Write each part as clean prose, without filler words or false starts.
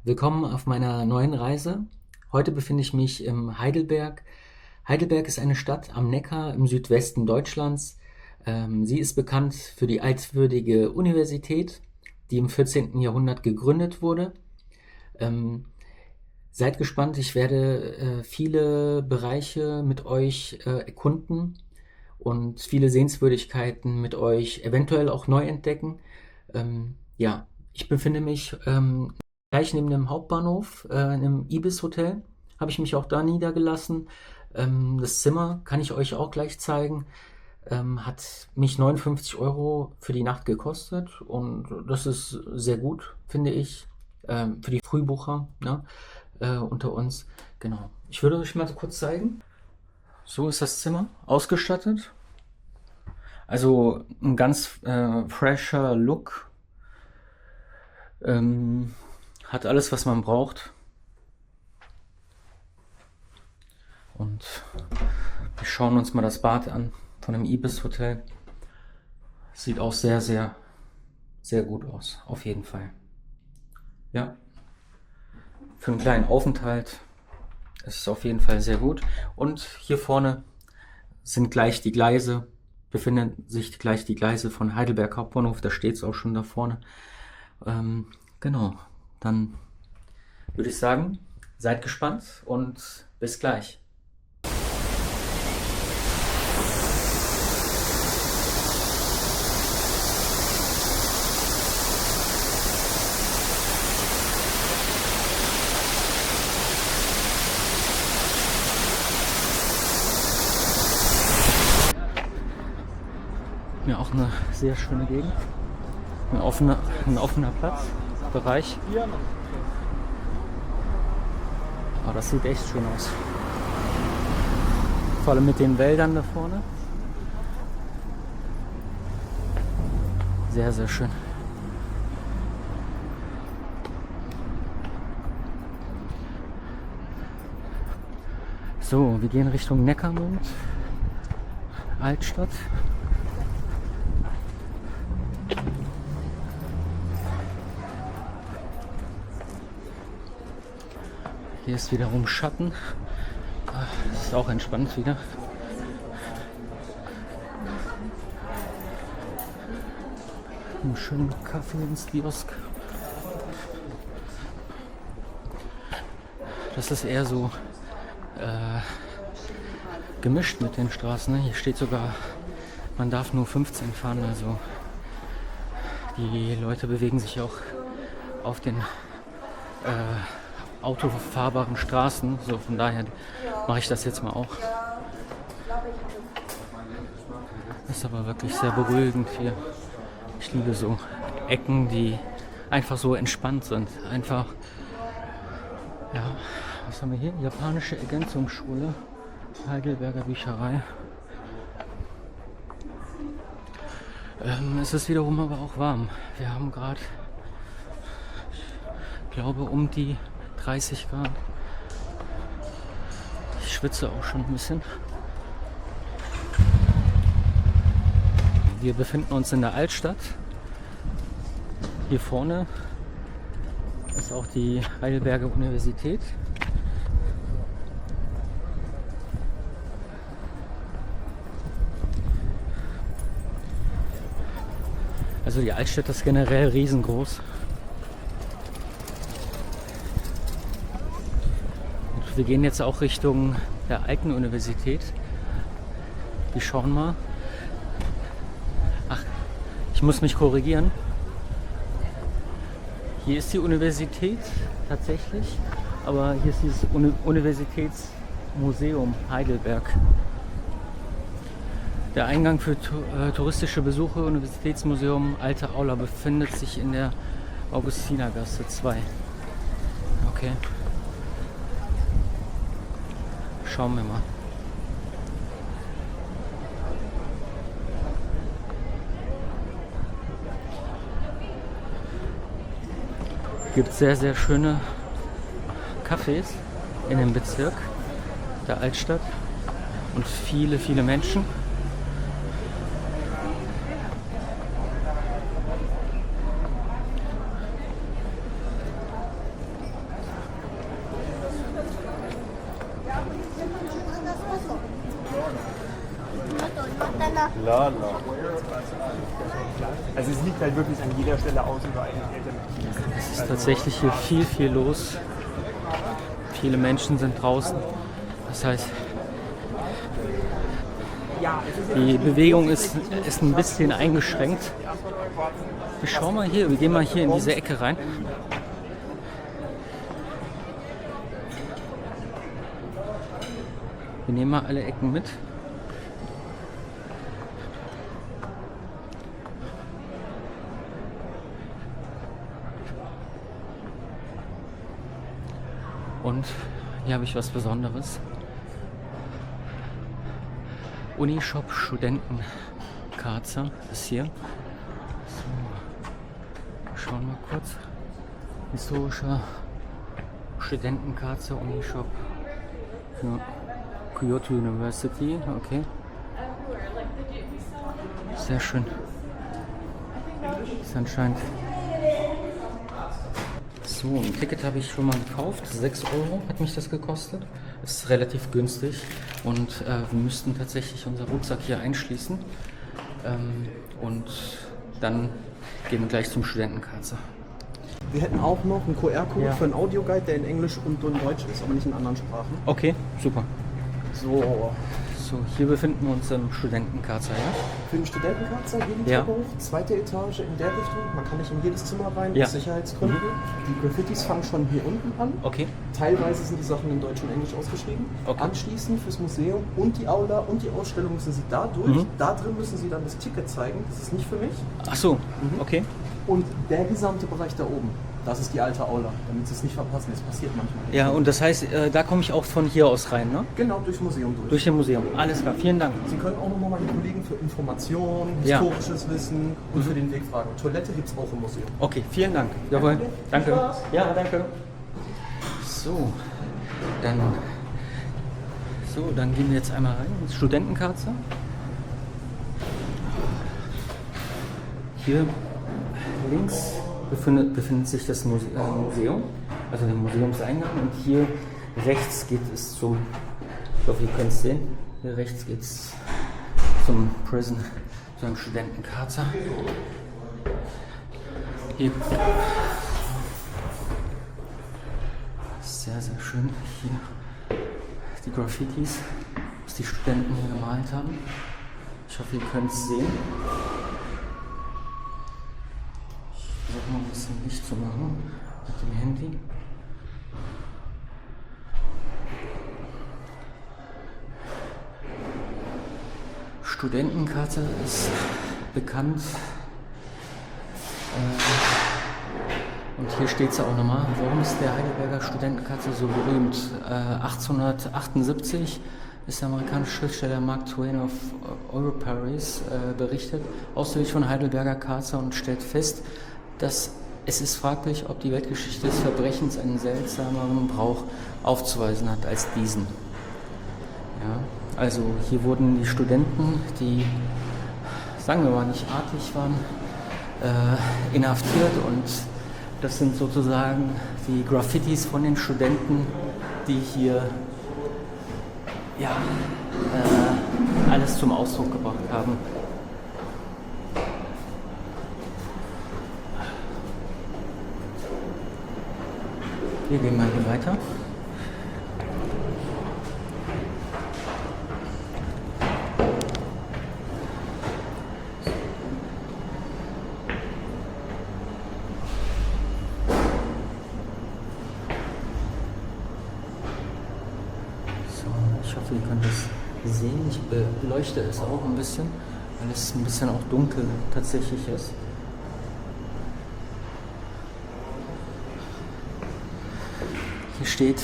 Willkommen auf meiner neuen Reise. Heute befinde ich mich im Heidelberg. Heidelberg ist eine Stadt am Neckar im Südwesten Deutschlands. Sie ist bekannt für die altwürdige Universität, die im 14. Jahrhundert gegründet wurde. Ähm, Seid gespannt, ich werde viele Bereiche mit euch erkunden und viele Sehenswürdigkeiten mit euch eventuell auch neu entdecken. Ja, ich befinde mich gleich neben dem Hauptbahnhof, in einem Ibis-Hotel, habe ich mich auch da niedergelassen. Das Zimmer kann ich euch auch gleich zeigen. Hat mich 59 € für die Nacht gekostet und das ist sehr gut, finde ich, für die Frühbucher, ne, unter uns. Genau. Ich würde euch mal so kurz zeigen. So ist das Zimmer ausgestattet. Also ein ganz fresher Look. Hat alles, was man braucht. Und wir schauen uns mal das Bad an von dem Ibis Hotel. Sieht auch sehr, sehr, sehr gut aus. Auf jeden Fall. Ja. Für einen kleinen Aufenthalt ist es auf jeden Fall sehr gut. Und hier vorne sind gleich die Gleise, befinden sich gleich die Gleise von Heidelberg Hauptbahnhof. Da steht es auch schon da vorne. Genau, dann würde ich sagen, seid gespannt und bis gleich. Ja, auch eine sehr schöne Gegend. Ein offener Bereich. Aber das sieht echt schön aus. Vor allem mit den Wäldern da vorne. Sehr, sehr schön. So, wir gehen Richtung Neckarmund, Altstadt. Hier ist wiederum Schatten. Das ist auch entspannt wieder. Einen schönen Kaffee ins Kiosk. Das ist eher so gemischt mit den Straßen. Ne? Hier steht sogar, man darf nur 15 fahren. Also die Leute bewegen sich auch auf den autofahrbaren Straßen. So, von daher mache ich das jetzt mal auch. Ist aber wirklich sehr beruhigend hier. Ich liebe so Ecken, die einfach so entspannt sind. Einfach, ja, was haben wir hier? Japanische Ergänzungsschule, Heidelberger Bücherei. Es ist wiederum aber auch warm. Wir haben gerade, ich glaube, um die 30 Grad. Ich schwitze auch schon ein bisschen. Wir befinden uns in der Altstadt. Hier vorne ist auch die Heidelberger Universität. Also die Altstadt ist generell riesengroß. Und wir gehen jetzt auch Richtung der alten Universität. Wir schauen mal. Ach, ich muss mich korrigieren. Hier ist die Universität tatsächlich, aber hier ist dieses Universitätsmuseum Heidelberg. Der Eingang für touristische Besuche, Universitätsmuseum Alte Aula, befindet sich in der Augustinergasse 2. Okay. Schauen wir mal. Es gibt sehr, sehr schöne Cafés in dem Bezirk der Altstadt und viele, viele Menschen. Lala. Also es liegt halt wirklich an jeder Stelle aus über eine Alternative. Es ist tatsächlich hier viel, viel los. Viele Menschen sind draußen. Das heißt, die Bewegung ist ein bisschen eingeschränkt. Wir schauen mal hier, wir gehen mal hier in diese Ecke rein. Wir nehmen mal alle Ecken mit. Und hier habe ich was Besonderes. Unishop Studentenkarze ist hier. So. Schauen wir kurz. Historischer Studentenkarze Unishop. Ja. Kyoto University, okay. Sehr schön. Ist anscheinend. So, ein Ticket habe ich schon mal gekauft. 6 Euro hat mich das gekostet. Ist relativ günstig und wir müssten tatsächlich unseren Rucksack hier einschließen. Und dann gehen wir gleich zum Studentenkarze. Wir hätten auch noch einen QR-Code Ja. für einen Audioguide, der in Englisch und in Deutsch ist, aber nicht in anderen Sprachen. Okay, super. So, So, hier befinden wir uns im Studentenkarzer, ja? für den Studentenkarzer gehen die Ja. Treppe hoch, zweite Etage in der Richtung. Man kann nicht in jedes Zimmer rein, Ja. aus Sicherheitsgründen. Die Graffitis fangen schon hier unten an. Okay. Teilweise sind die Sachen in Deutsch und Englisch ausgeschrieben. Okay. Anschließend fürs Museum und die Aula und die Ausstellung müssen Sie da durch. Mhm. Da drin müssen Sie dann das Ticket zeigen. Das ist nicht für mich. Ach so, okay. Und der gesamte Bereich da oben, das ist die alte Aula, damit Sie es nicht verpassen. Das passiert manchmal. Ja, und das heißt, da komme ich auch von hier aus rein, ne? Genau, durchs Museum durch. Durch das Museum. Alles klar, vielen Dank. Sie können auch nochmal meine Kollegen für Informationen, Ja. historisches Wissen und für den Weg fragen. Toilette gibt es auch im Museum. Okay, vielen Dank. Jawohl, danke. Ja, danke. So, dann gehen wir jetzt einmal rein ins Studentenkarzer. Hier links befindet sich das Museum, also der Museumseingang, und hier rechts geht es zum, ich hoffe, ihr könnt es sehen, hier rechts geht es zum Prison, zu einem Studentenkarzer. Hier. Sehr, sehr schön. Hier die Graffitis, was die Studenten hier gemalt haben. Ich hoffe, ihr könnt es sehen. Ich versuche mal ein bisschen Licht zu machen mit dem Handy. Studentenkarte ist bekannt. Und hier steht es auch nochmal, warum ist der Heidelberger Studentenkarte so berühmt? 1878 ist der amerikanische Schriftsteller Mark Twain auf Europaris berichtet, ausführlich von Heidelberger Karzer, und stellt fest, dass es ist fraglich, ob die Weltgeschichte des Verbrechens einen seltsameren Brauch aufzuweisen hat als diesen. Ja, also hier wurden die Studenten, die, sagen wir mal, nicht artig waren, inhaftiert, und das sind sozusagen die Graffitis von den Studenten, die hier ja, alles zum Ausdruck gebracht haben. Wir gehen mal hier weiter. Ich hoffe, ihr könnt es sehen. Ich beleuchte es auch ein bisschen, weil es ein bisschen auch dunkel tatsächlich ist. Hier steht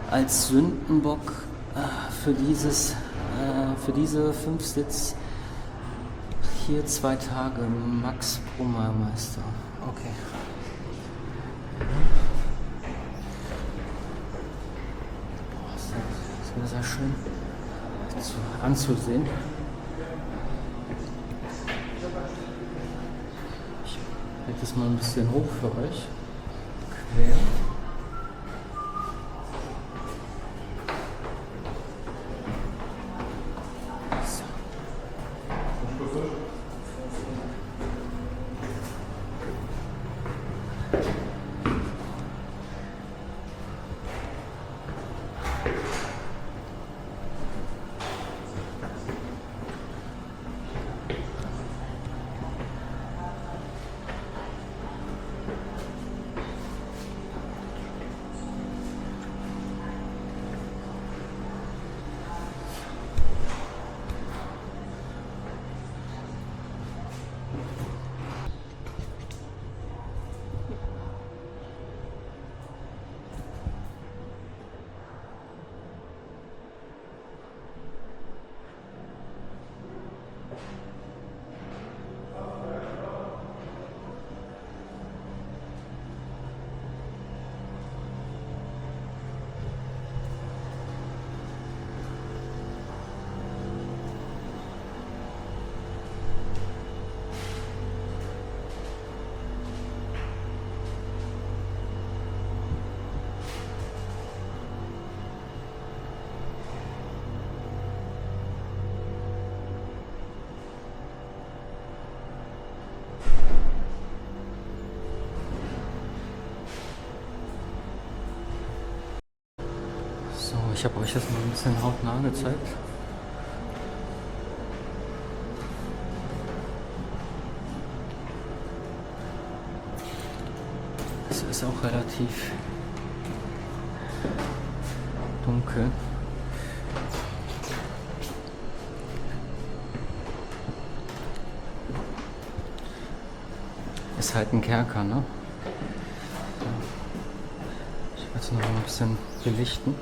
als Sündenbock für diese 5 Sitz hier 2 Tage Max Brummermeister. Okay. Das ist sehr schön anzusehen. Ich halte das mal ein bisschen hoch für euch. Quer. So. So, ich habe euch das mal ein bisschen hautnah gezeigt. Es ist auch relativ dunkel. Ist halt ein Kerker, ne? Ich werde es noch mal ein bisschen belichten.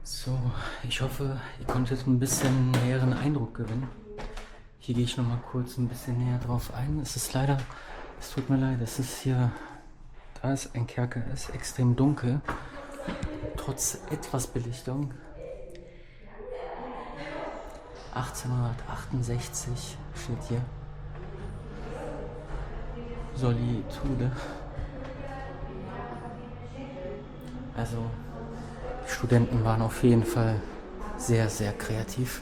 So, ich hoffe, ihr konntet ein bisschen näheren Eindruck gewinnen. Hier gehe ich noch mal kurz ein bisschen näher drauf ein. Es ist leider, es tut mir leid, es ist hier, da ist ein Kerker, es ist extrem dunkel, trotz etwas Belichtung. 1868 steht hier. Solitude. Also, die Studenten waren auf jeden Fall sehr, sehr kreativ.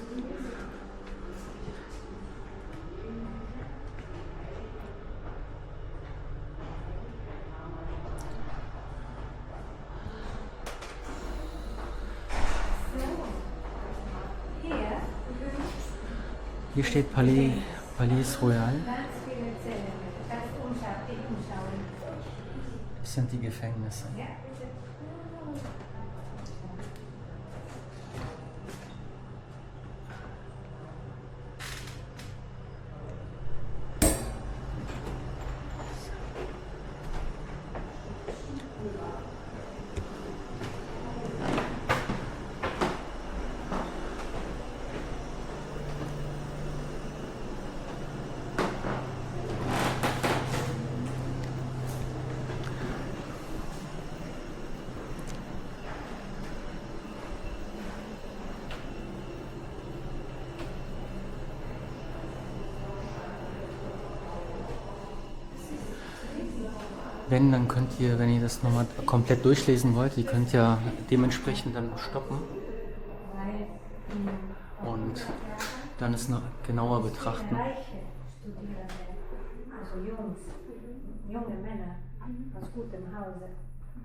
Hier steht Palais Royal. Das sind die Gefängnisse. Wenn, dann könnt ihr, wenn ihr das nochmal komplett durchlesen wollt, ihr könnt ja dementsprechend dann stoppen und dann es noch genauer betrachten. Reiche Studierende, also junge Männer aus gutem Hause.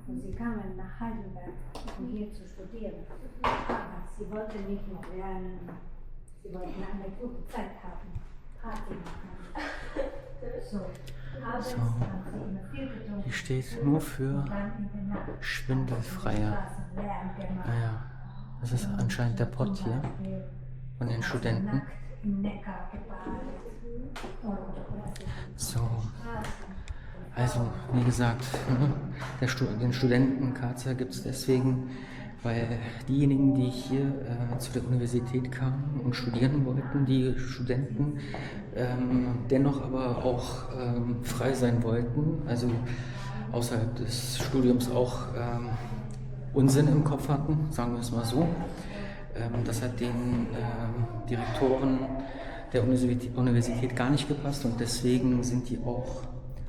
Und sie kamen nach Heidelberg, um hier zu studieren. Aber sie wollten nicht noch lernen, sie wollten eine gute Zeit haben, Party machen. So. Abends haben sie immer viel getrunken. Die steht nur für und dann in der Nacht Schwindelfreie. Lärm gemacht. Naja, das ist anscheinend der Pott hier von den Studenten. Nackt im Neckar gebadet. So, also wie gesagt, den Studentenkarzer gibt es deswegen, weil diejenigen, die hier zu der Universität kamen und studieren wollten, die Studenten, dennoch aber auch frei sein wollten, also außerhalb des Studiums auch Unsinn im Kopf hatten, sagen wir es mal so. Das hat den Direktoren der Universität gar nicht gepasst und deswegen sind die auch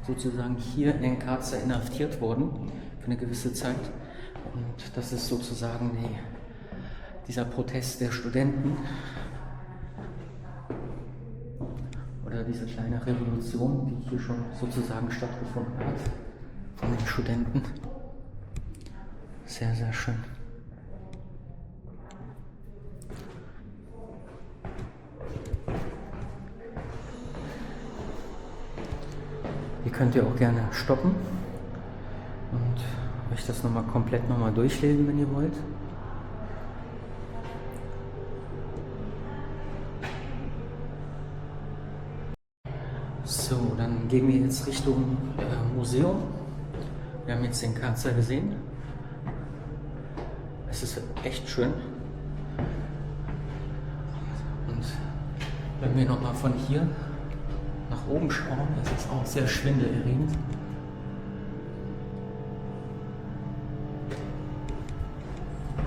sozusagen hier in den Karzer inhaftiert worden für eine gewisse Zeit. Und das ist sozusagen dieser Protest der Studenten oder diese kleine Revolution, die hier schon sozusagen stattgefunden hat von den Studenten. Sehr, sehr schön. Ihr könnt ja auch gerne stoppen und euch das komplett durchlesen, wenn ihr wollt. So, dann gehen wir jetzt Richtung Museum. Wir haben jetzt den Karzer gesehen. Es ist echt schön. Und wenn wir nochmal von hier nach oben schauen, das ist auch sehr schwindelerregend.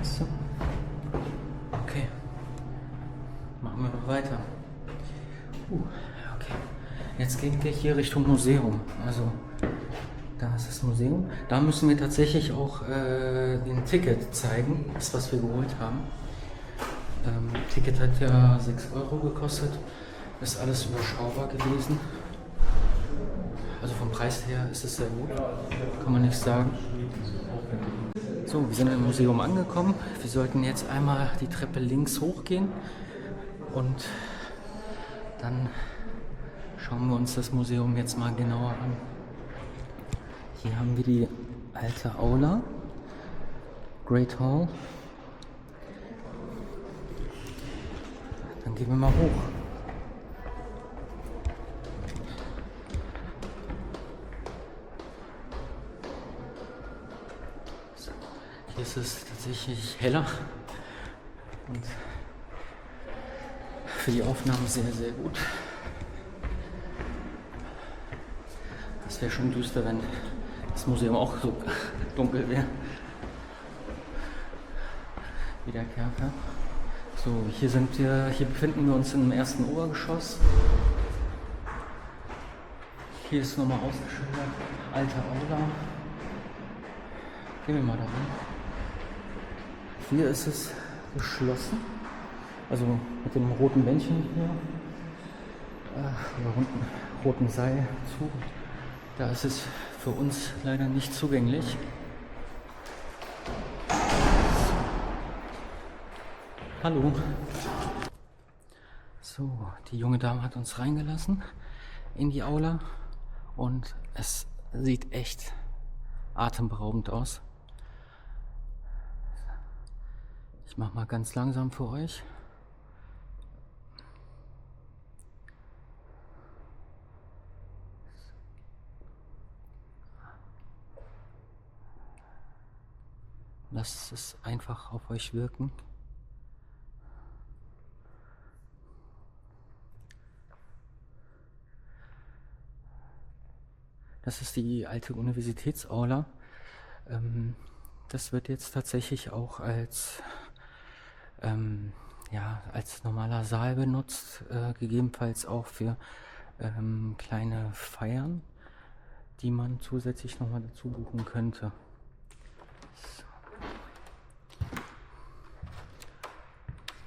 So. Okay. Machen wir noch weiter. Okay. Jetzt gehen wir hier Richtung Museum. Also, da ist das Museum. Da müssen wir tatsächlich auch den Ticket zeigen, das was wir geholt haben. Ticket hat ja 6 Euro gekostet. Ist alles überschaubar gewesen. Also vom Preis her ist es sehr gut, kann man nicht sagen. So, wir sind im Museum angekommen. Wir sollten jetzt einmal die Treppe links hochgehen und dann schauen wir uns das Museum jetzt mal genauer an. Hier haben wir die alte Aula, Great Hall. Dann gehen wir mal hoch. Hier ist es tatsächlich heller und für die Aufnahmen sehr, sehr gut. Das wäre schon düster, wenn das Museum auch so dunkel wäre wie der Kerker. So, hier befinden wir uns im ersten Obergeschoss. Hier ist nochmal ausgeschildert, alte Aula. Gehen wir mal da rein. Hier ist es geschlossen, also mit dem roten Bändchen hier, oder roten Seil zu. Da ist es für uns leider nicht zugänglich. Hallo. So, die junge Dame hat uns reingelassen in die Aula und es sieht echt atemberaubend aus. Ich mache mal ganz langsam für euch. Lasst es einfach auf euch wirken. Das ist die alte Universitätsaula. Das wird jetzt tatsächlich auch als normaler Saal benutzt, gegebenenfalls auch für kleine Feiern. die man zusätzlich nochmal dazu buchen könnte.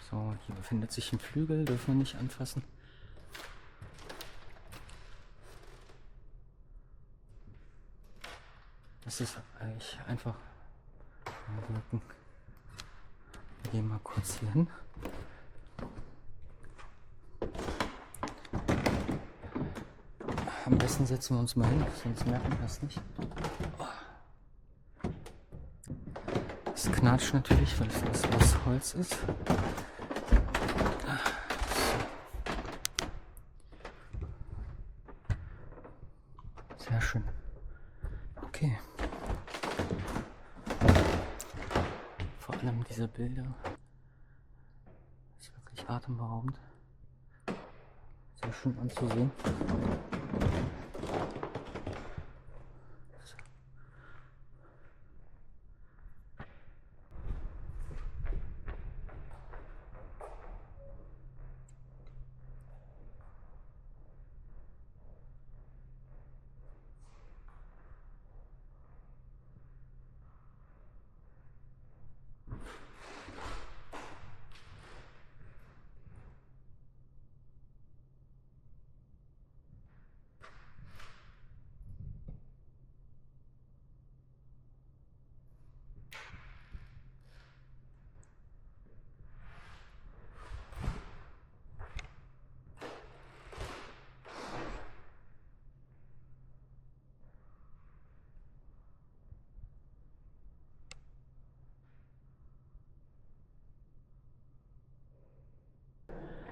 So, hier befindet sich ein Flügel, dürfen wir nicht anfassen. Das ist eigentlich einfach wirken. Wir gehen mal kurz hier hin. Am besten setzen wir uns mal hin, sonst merken wir das nicht. Es knatscht natürlich, weil es aus Holz ist. Sehr schön. Okay. Vor allem diese Bilder. Das ist wirklich atemberaubend. Sehr schön anzusehen.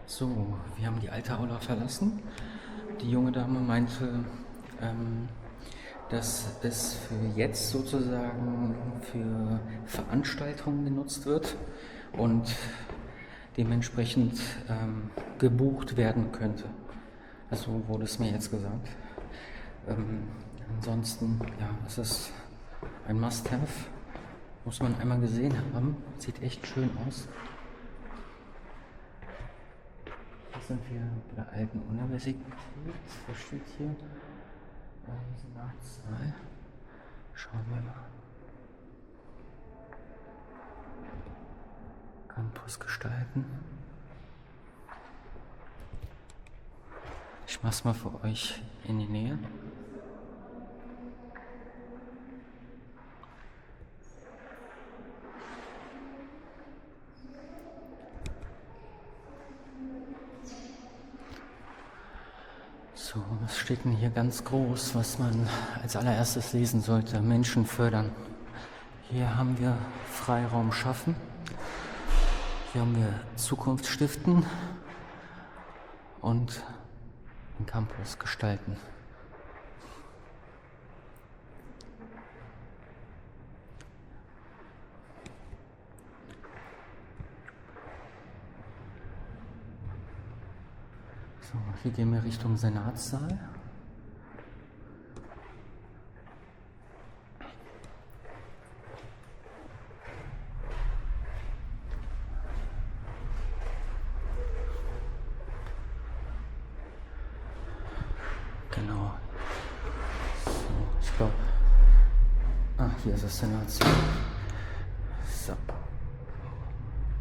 So, wir haben die alte Aula verlassen. Die junge Dame meinte, dass es für jetzt sozusagen für Veranstaltungen genutzt wird und dementsprechend gebucht werden könnte. Also wurde es mir jetzt gesagt. Ansonsten, ja, es ist ein Must-Have. Muss man einmal gesehen haben. Sieht echt schön aus. Hier sind wir bei der alten Universität. Was steht hier? Senatssaal. Schauen wir mal. Campus gestalten. Ich mach's mal für euch in die Nähe. So, was steht denn hier ganz groß, was man als allererstes lesen sollte? Menschen fördern. Hier haben wir Freiraum schaffen. Hier haben wir Zukunft stiften und den Campus gestalten. So, hier gehen wir Richtung Senatssaal. Genau. So, ich glaube. Hier ist das Senatssaal. So.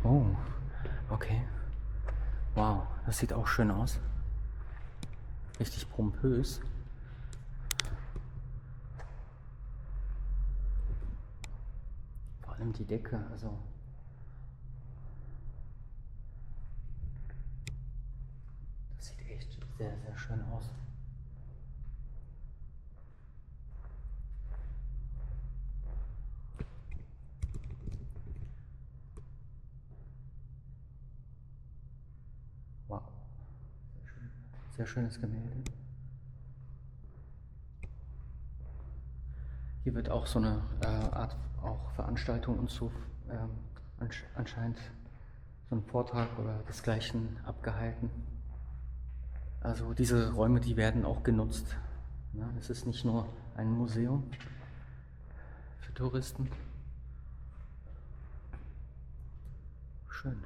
Oh, okay. Wow, das sieht auch schön aus. Richtig pompös. Vor allem die Decke, also. Das sieht echt sehr, sehr schön aus. Wow. Sehr schönes Gemälde. Hier wird auch so eine Art auch Veranstaltung und so anscheinend so ein Vortrag oder desgleichen abgehalten. Also diese Räume, die werden auch genutzt. Ja, es ist nicht nur ein Museum für Touristen. Schön,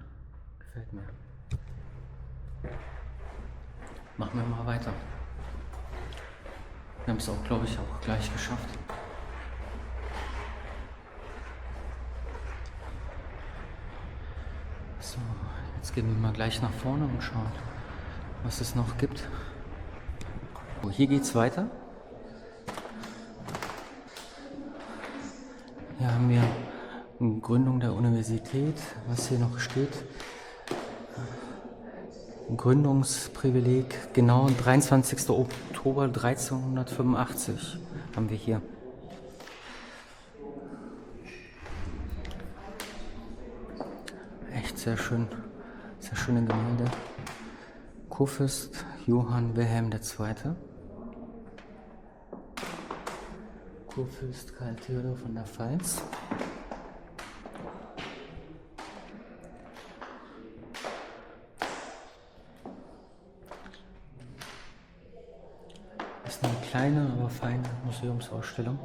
gefällt mir. Machen wir mal weiter. Wir haben es auch, glaube ich, auch gleich geschafft. So, jetzt gehen wir mal gleich nach vorne und schauen, was es noch gibt. So, hier geht's weiter. Hier haben wir eine Gründung der Universität, was hier noch steht. Gründungsprivileg, genau 23. Oktober 1385 haben wir hier. Echt sehr schön, sehr schöne Gemälde. Kurfürst Johann Wilhelm II. Kurfürst Karl Theodor von der Pfalz. Das ist eine kleine, aber feine Museumsausstellung.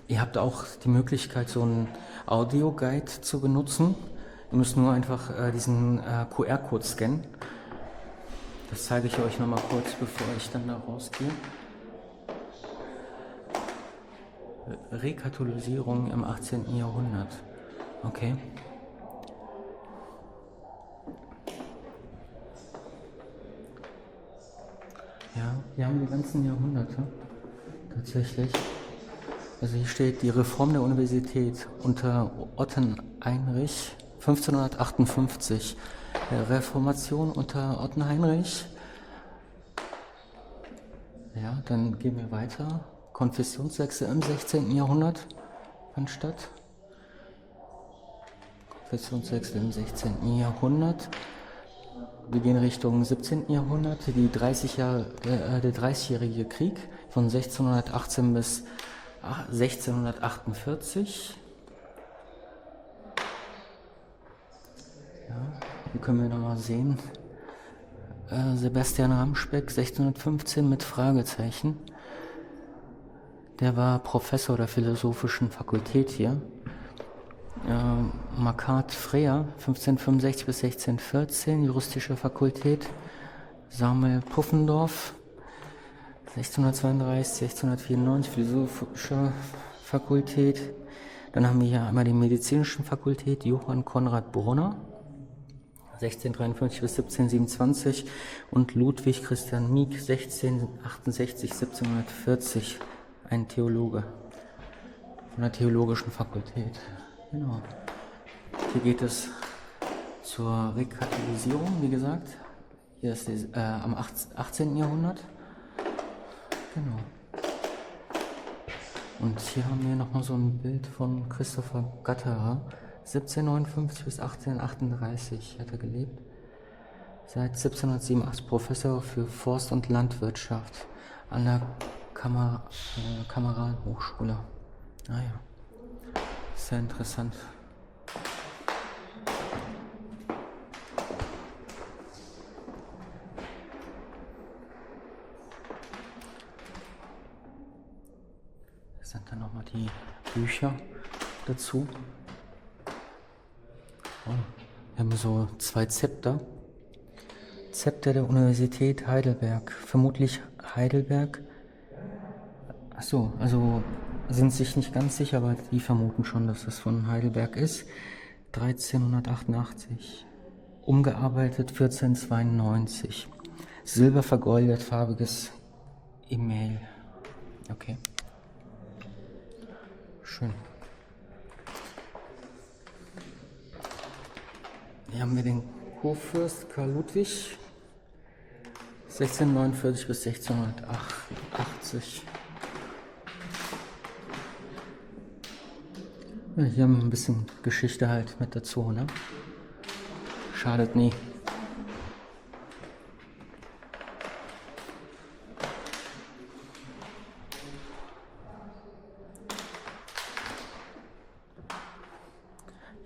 Ihr habt auch die Möglichkeit, so einen Audioguide zu benutzen. Ihr müsst nur einfach diesen QR-Code scannen. Das zeige ich euch nochmal kurz, bevor ich dann da rausgehe. Rekatholisierung im 18. Jahrhundert. Okay. Ja, wir haben die ganzen Jahrhunderte. Tatsächlich. Also hier steht die Reform der Universität unter Otten Heinrich 1558. Reformation unter Otten Heinrich. Ja, dann gehen wir weiter. Konfessionswechsel im 16. Jahrhundert fand statt. Konfessionswechsel im 16. Jahrhundert. Wir gehen Richtung 17. Jahrhundert, der 30-jährige Krieg von 1618 bis 1648. Ja, hier können wir nochmal sehen. Sebastian Ramspeck 1615 mit Fragezeichen. Der war Professor der Philosophischen Fakultät hier. Makart Freer 1565 bis 1614, Juristische Fakultät. Samuel Puffendorf 1632, 1694, Philosophische Fakultät. Dann haben wir hier einmal die Medizinische Fakultät, Johann Konrad Brunner 1653 bis 1727 und Ludwig Christian Mieck 1668, 1740, ein Theologe von der Theologischen Fakultät. Genau. Hier geht es zur Rekatholisierung, wie gesagt. Hier ist die, am 18. Jahrhundert. Genau. Und hier haben wir nochmal so ein Bild von Christopher Gatterer. 1759 bis 1838 hat er gelebt. Seit 1787 Professor für Forst- und Landwirtschaft an der Kameralhochschule. Ah ja. Sehr interessant. Das sind dann nochmal die Bücher dazu. Oh, wir haben so 2 Zepter. Zepter der Universität Heidelberg. Vermutlich Heidelberg. Achso, also sind sich nicht ganz sicher, aber die vermuten schon, dass das von Heidelberg ist. 1388. Umgearbeitet 1492. Silber vergoldet, farbiges E-Mail. Okay. Schön. Hier haben wir den Kurfürst Karl Ludwig 1649 bis 1680. Ja, hier haben wir ein bisschen Geschichte halt mit dazu, ne? Schadet nie.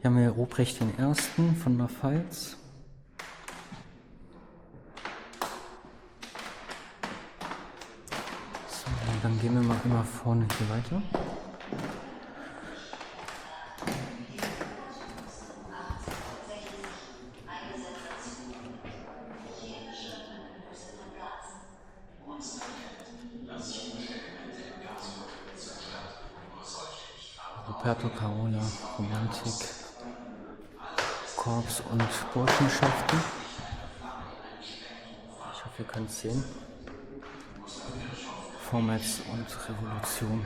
Hier haben wir Ruprecht I. von der Pfalz. So, dann gehen wir mal immer vorne hier weiter. Roberto Carola, Romantik, Korps und Burschenschaften. Ich hoffe, ihr könnt es sehen. Vormärz und Revolution.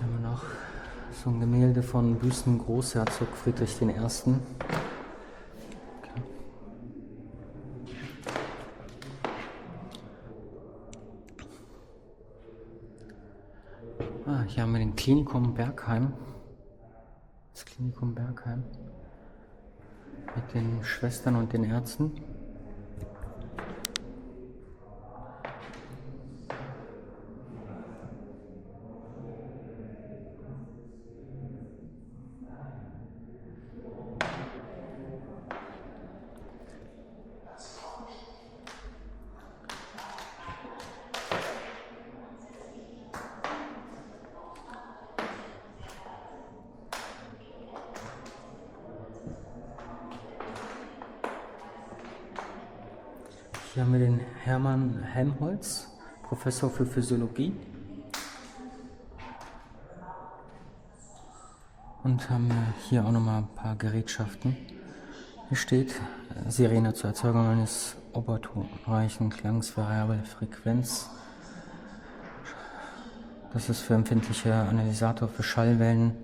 Haben wir noch so ein Gemälde von Büsten-Großherzog Friedrich I. Hier haben wir den Klinikum Bergheim. Das Klinikum Bergheim. Mit den Schwestern und den Ärzten. Hier haben wir den Hermann Helmholtz, Professor für Physiologie. Und haben hier auch nochmal ein paar Gerätschaften. Hier steht Sirene zur Erzeugung eines obertonreichen Klangs, variable Frequenz. Das ist für empfindliche Analysator für Schallwellen,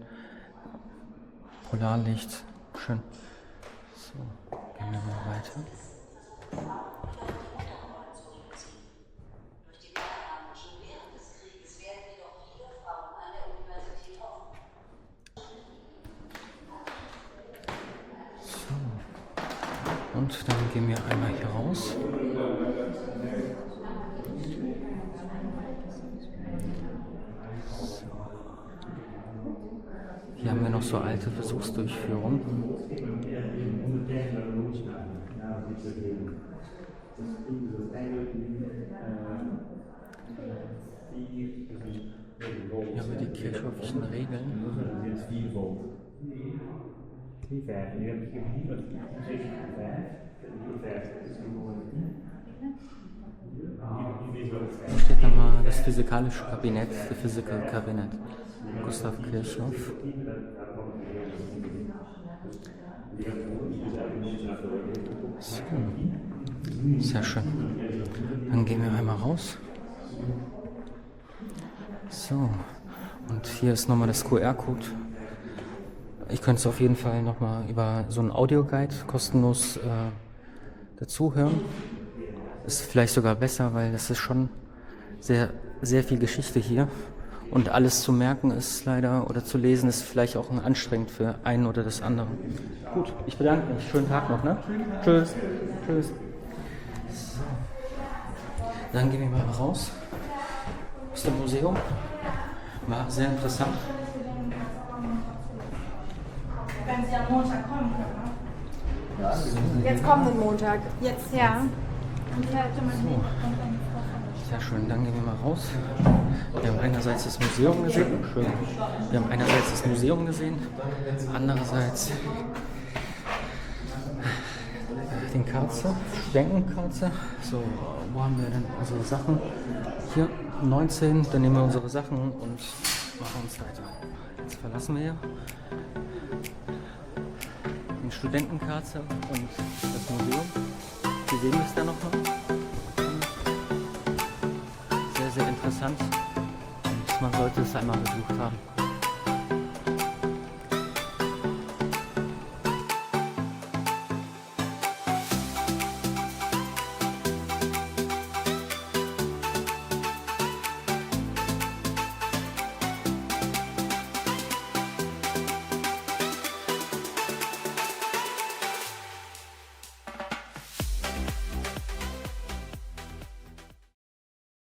Polarlicht. Schön. So, gehen wir mal weiter. Und dann gehen wir einmal hier raus. Hier haben wir noch so alte Versuchsdurchführungen. Hier haben wir die kirchhoffischen Regeln. Hier steht nochmal das physikalische Kabinett, the Physical Cabinet, Gustav Kirchhoff. So. Sehr schön. Dann gehen wir einmal raus. So, und hier ist nochmal das QR-Code. Ich könnte es auf jeden Fall nochmal über so einen Audioguide kostenlos dazu hören. Ist vielleicht sogar besser, weil das ist schon sehr, sehr viel Geschichte hier. Und alles zu merken ist leider, oder zu lesen, ist vielleicht auch anstrengend für einen oder das andere. Gut, ich bedanke mich. Schönen Tag noch, ne? Tschüss. Tschüss. So. Dann gehen wir mal raus aus dem Museum. War sehr interessant. Wenn Sie am Montag kommen können, ne? So. Jetzt kommenden Montag. Jetzt. Ja. So. Sehr schön, dann gehen wir mal raus. Wir haben einerseits das Museum gesehen. Schön. Wir haben einerseits das Museum gesehen, andererseits den Karze, Studentenkarze. So, wo haben wir denn unsere Sachen? Hier, 19, dann nehmen wir unsere Sachen und machen uns weiter. Jetzt verlassen wir hier den Studentenkarze und das Museum. Wir sehen es da nochmal. Sehr, sehr interessant und man sollte es einmal besucht haben.